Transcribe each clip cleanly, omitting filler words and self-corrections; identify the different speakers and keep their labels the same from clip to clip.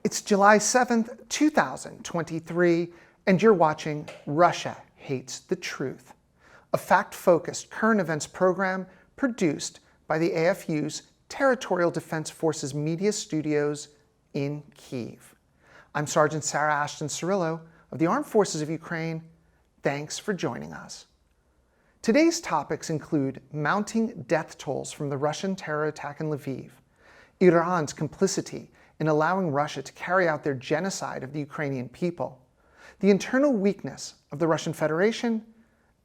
Speaker 1: It's July 7th, 2023, and you're watching Russia Hates the Truth, a fact-focused current events program produced by the AFU's Territorial Defense Forces Media Studios in Kyiv. I'm Sergeant Sarah Ashton-Cirillo of the Armed Forces of Ukraine. Thanks for joining us. Today's topics include mounting death tolls from the Russian terror attack in Lviv, Iran's complicity in allowing Russia to carry out their genocide of the Ukrainian people, the internal weakness of the Russian Federation,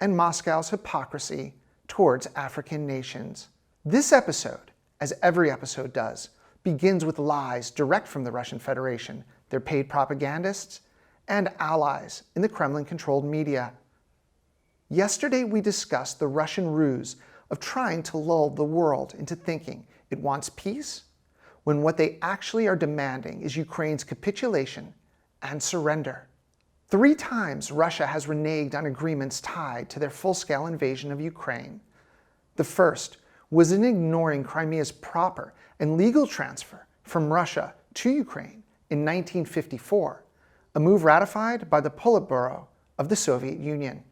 Speaker 1: and Moscow's hypocrisy towards African nations. This episode, as every episode does, begins with lies direct from the Russian Federation, their paid propagandists, and allies in the Kremlin-controlled media. Yesterday we discussed the Russian ruse of trying to lull the world into thinking it wants peace, when what they actually are demanding is Ukraine's capitulation and surrender. 3 times Russia has reneged on agreements tied to their full-scale invasion of Ukraine. The first was in ignoring Crimea's proper and legal transfer from Russia to Ukraine in 1954, a move ratified by the Politburo of the Soviet Union.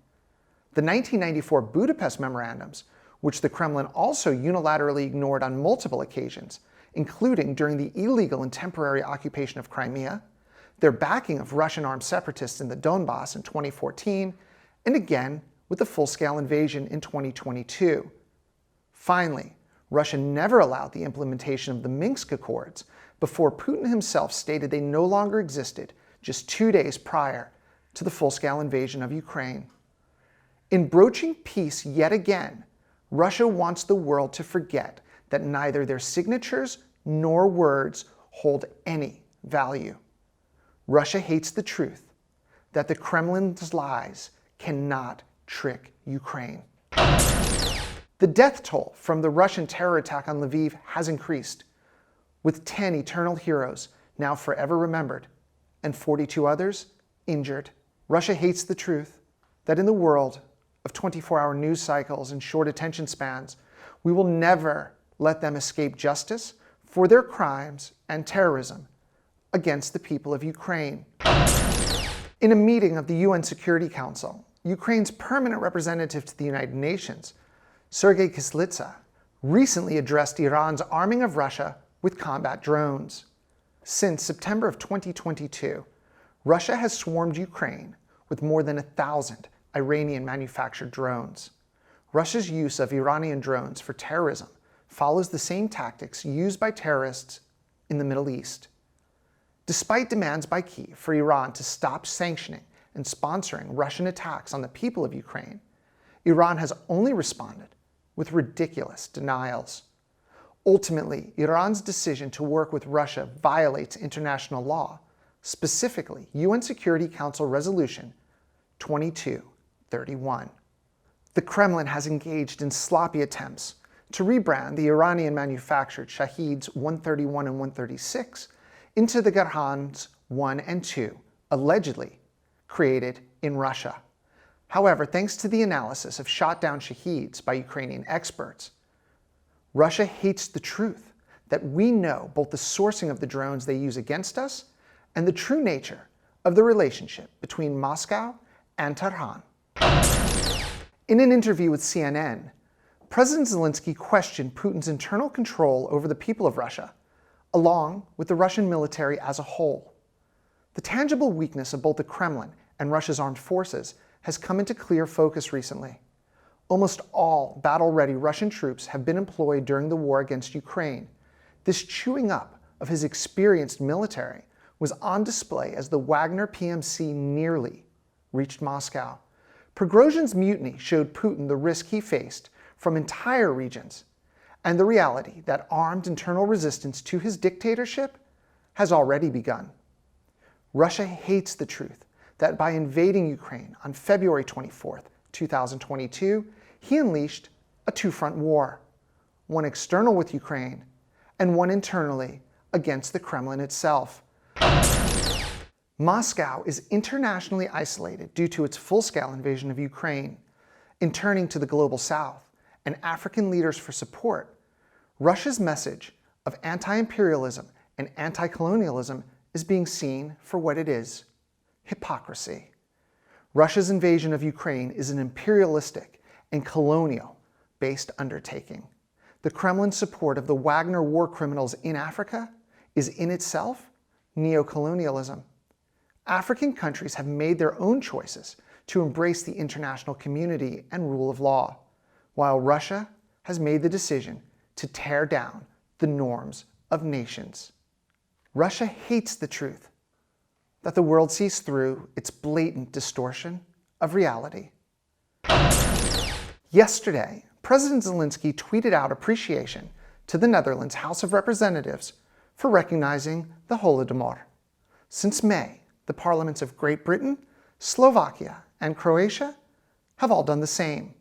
Speaker 1: The 1994 Budapest Memorandums, which the Kremlin also unilaterally ignored on multiple occasions, including during the illegal and temporary occupation of Crimea, their backing of Russian armed separatists in the Donbass in 2014, and again with the full-scale invasion in 2022. Finally, Russia never allowed the implementation of the Minsk Accords before Putin himself stated they no longer existed just 2 days prior to the full-scale invasion of Ukraine. In broaching peace yet again, Russia wants the world to forget that neither their signatures nor words hold any value. Russia hates the truth that the Kremlin's lies cannot trick Ukraine. The death toll from the Russian terror attack on Lviv has increased, with 10 eternal heroes now forever remembered and 42 others injured. Russia hates the truth that in the world of 24-hour news cycles and short attention spans, we will never let them escape justice for their crimes and terrorism against the people of Ukraine. In a meeting of the UN Security Council, Ukraine's permanent representative to the United Nations, Sergei Kislitsa, recently addressed Iran's arming of Russia with combat drones. Since September of 2022, Russia has swarmed Ukraine with more than 1,000 Iranian-manufactured drones. Russia's use of Iranian drones for terrorism follows the same tactics used by terrorists in the Middle East. Despite demands by Kyiv for Iran to stop sanctioning and sponsoring Russian attacks on the people of Ukraine, Iran has only responded with ridiculous denials. Ultimately, Iran's decision to work with Russia violates international law, specifically UN Security Council Resolution 2231. The Kremlin has engaged in sloppy attempts to rebrand the Iranian-manufactured Shaheeds 131 and 136 into the Garhans 1 and 2, allegedly created in Russia. However, thanks to the analysis of shot-down Shaheeds by Ukrainian experts, Russia hates the truth that we know both the sourcing of the drones they use against us and the true nature of the relationship between Moscow and Tehran. In an interview with CNN, President Zelensky questioned Putin's internal control over the people of Russia, along with the Russian military as a whole. The tangible weakness of both the Kremlin and Russia's armed forces has come into clear focus recently. Almost all battle-ready Russian troops have been employed during the war against Ukraine. This chewing up of his experienced military was on display as the Wagner PMC nearly reached Moscow. Prigozhin's mutiny showed Putin the risk he faced from entire regions and the reality that armed internal resistance to his dictatorship has already begun. Russia hates the truth that by invading Ukraine on February 24th, 2022, he unleashed a two-front war, one external with Ukraine and one internally against the Kremlin itself. Moscow is internationally isolated due to its full-scale invasion of Ukraine. In turning to the global south and African leaders for support, Russia's message of anti-imperialism and anti-colonialism is being seen for what it is: hypocrisy. Russia's invasion of Ukraine is an imperialistic and colonial-based undertaking. The Kremlin's support of the Wagner war criminals in Africa is in itself neocolonialism. African countries have made their own choices to embrace the international community and rule of law, while Russia has made the decision to tear down the norms of nations. Russia hates the truth that the world sees through its blatant distortion of reality. Yesterday, President Zelensky tweeted out appreciation to the Netherlands House of Representatives for recognizing the Holodomor. Since May, the parliaments of Great Britain, Slovakia, and Croatia have all done the same.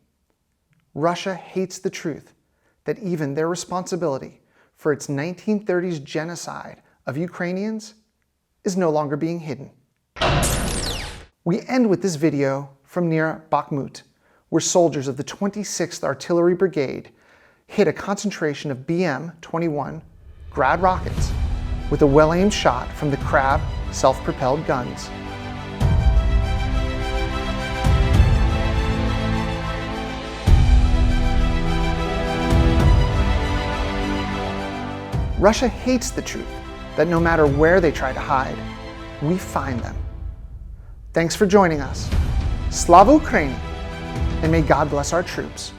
Speaker 1: Russia hates the truth that even their responsibility for its 1930s genocide of Ukrainians is no longer being hidden. We end with this video from near Bakhmut, where soldiers of the 26th Artillery Brigade hit a concentration of BM-21 Grad rockets with a well-aimed shot from the Crab self-propelled guns. Russia hates the truth that no matter where they try to hide, we find them. Thanks for joining us. Slava Ukraini, and may God bless our troops.